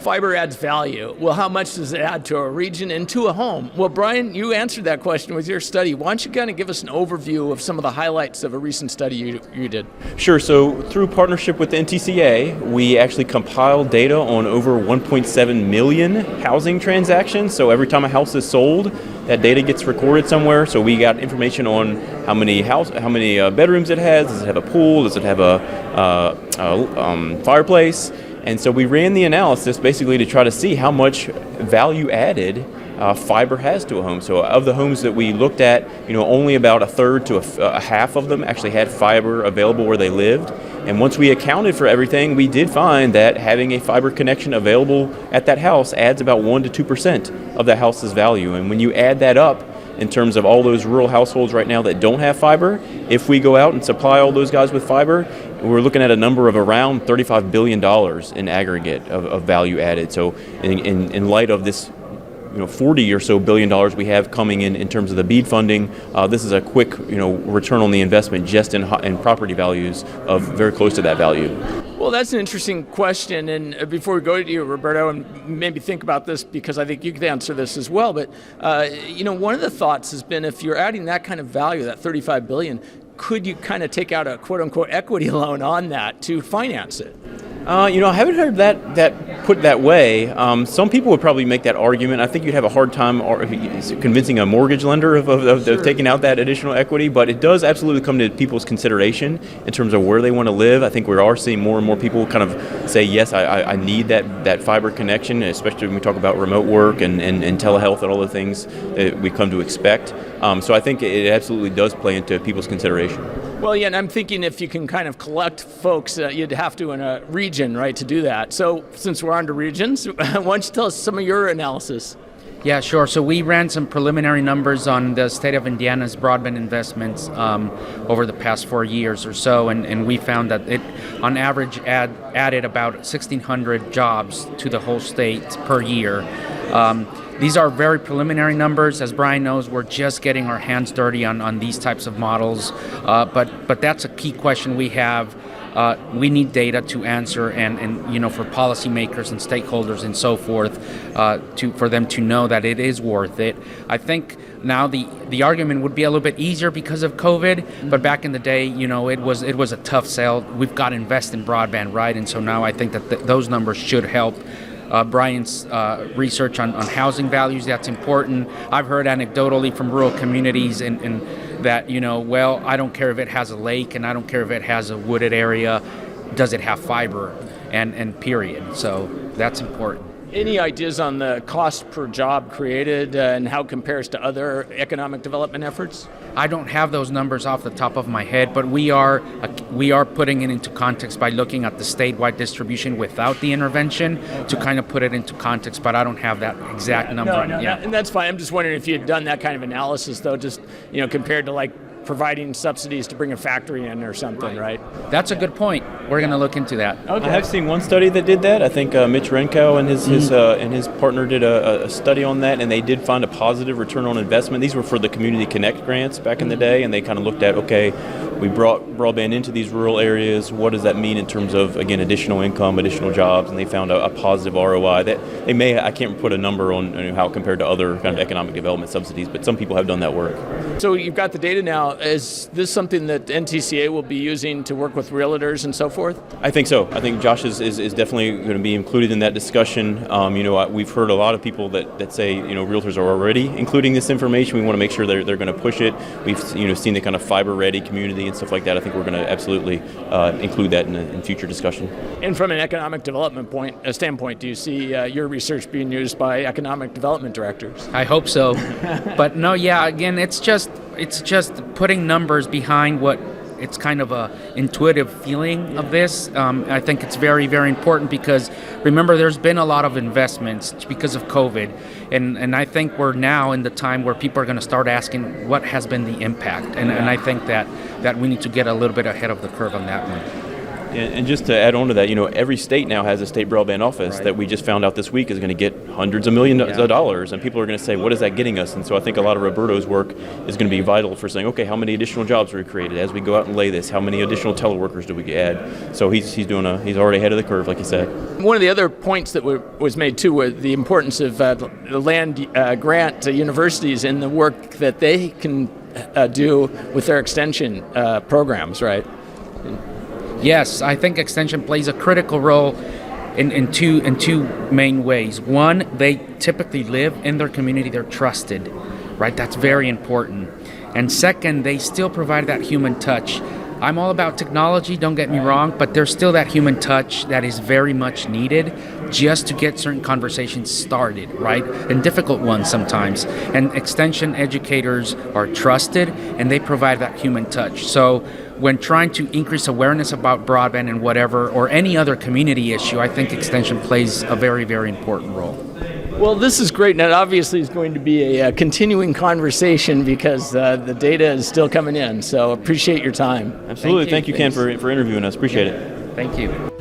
fiber adds value. Well, how much does it add to a region and to a home? Well, Brian, you answered that question with your study. Why don't you kind of give us an overview of some of the highlights of a recent study you did? Sure. So through partnership with the NTCA, we actually compiled data on over 1.7 million housing transactions. So every time a house is sold, that data gets recorded somewhere. So we got information on how many bedrooms it has. Does it have a pool? Does it have a fireplace? And so we ran the analysis basically to try to see how much value added fiber has to a home. So of the homes that we looked at, only about a third to a half of them actually had fiber available where they lived. And once we accounted for everything, we did find that having a fiber connection available at that house adds about 1% to 2% of the house's value. And when you add that up in terms of all those rural households right now that don't have fiber, if we go out and supply all those guys with fiber, we're looking at a number of around $35 billion in aggregate of value added. So in light of this 40 or so billion dollars we have coming in terms of the BEAD funding, this is a quick return on the investment just in property values of very close to that value. Well, that's an interesting question. And before we go to you, Roberto, and maybe think about this because I think you could answer this as well. But, one of the thoughts has been if you're adding that kind of value, that $35 billion, could you kind of take out a quote-unquote equity loan on that to finance it? I haven't heard that put that way. Some people would probably make that argument. I think you'd have a hard time convincing a mortgage lender of taking out that additional equity, but it does absolutely come to people's consideration in terms of where they want to live. I think we are seeing more and more people kind of say, yes, I need that fiber connection, especially when we talk about remote work and telehealth and all the things that we come to expect. So I think it absolutely does play into people's consideration. Well, yeah, and I'm thinking if you can kind of collect folks, you'd have to in a region, right, to do that. So since we're on to regions, why don't you tell us some of your analysis? Yeah, sure. So we ran some preliminary numbers on the state of Indiana's broadband investments over the past 4 years or so, and we found that it, on average, added about 1,600 jobs to the whole state per year. These are very preliminary numbers. As Brian knows, we're just getting our hands dirty on these types of models, but that's a key question we have. We need data to answer and for policymakers and stakeholders and so forth for them to know that it is worth it. I think now the argument would be a little bit easier because of COVID, but back in the day, it was a tough sell. We've got to invest in broadband, right? And so now I think that those numbers should help. Brian's research on housing values, that's important. I've heard anecdotally from rural communities and that, I don't care if it has a lake and I don't care if it has a wooded area, does it have fiber, and period. So that's important. Any ideas on the cost per job created and how it compares to other economic development efforts? I don't have those numbers off the top of my head, but we are putting it into context by looking at the statewide distribution without the intervention to kind of put it into context, but I don't have that exact number. No, and that's fine. I'm just wondering if you had done that kind of analysis, though, just compared to like providing subsidies to bring a factory in or something, right? That's a good point. We're going to look into that. Okay. I have seen one study that did that. I think Mitch Renko and his partner did a study on that, and they did find a positive return on investment. These were for the Community Connect grants back in the day, and they kind of looked at, okay, we brought broadband into these rural areas. What does that mean in terms of, again, additional income, additional jobs? And they found a positive ROI. That I can't put a number on how compared to other kind of economic development subsidies, but some people have done that work. So you've got the data now. Is this something that NTCA will be using to work with realtors and so forth? I think so. I think Josh is definitely going to be included in that discussion. We've heard a lot of people that say, realtors are already including this information. We want to make sure they're going to push it. We've seen the kind of fiber-ready community and stuff like that. I think we're going to absolutely include that in future discussion. And from an economic development standpoint, do you see your research being used by economic development directors? I hope so. But no, yeah, again, it's just putting numbers behind what it's kind of a intuitive feeling of this. I think it's very, very important because remember, there's been a lot of investments because of COVID. And I think we're now in the time where people are going to start asking what has been the impact. And I think that we need to get a little bit ahead of the curve on that one. And just to add on to that, every state now has a state broadband office that we just found out this week is going to get hundreds of millions of dollars, and people are going to say, what is that getting us? And so I think a lot of Roberto's work is going to be vital for saying, okay, how many additional jobs are we created as we go out and lay this? How many additional teleworkers do we add? So he's already ahead of the curve, like you said. One of the other points that was made too was the importance of the land grant to universities and the work that they can do with their extension programs, right? Yes, I think extension plays a critical role in two main ways. One, they typically live in their community, they're trusted, right? That's very important. And second, they still provide that human touch. I'm all about technology, don't get me wrong, but there's still that human touch that is very much needed just to get certain conversations started, right? And difficult ones sometimes. And extension educators are trusted and they provide that human touch. So when trying to increase awareness about broadband and whatever, or any other community issue, I think extension plays a very, very important role. Well, this is great, and it obviously is going to be a continuing conversation because the data is still coming in, so appreciate your time. Absolutely. Thank you Ken, for interviewing us. Appreciate it. Thank you.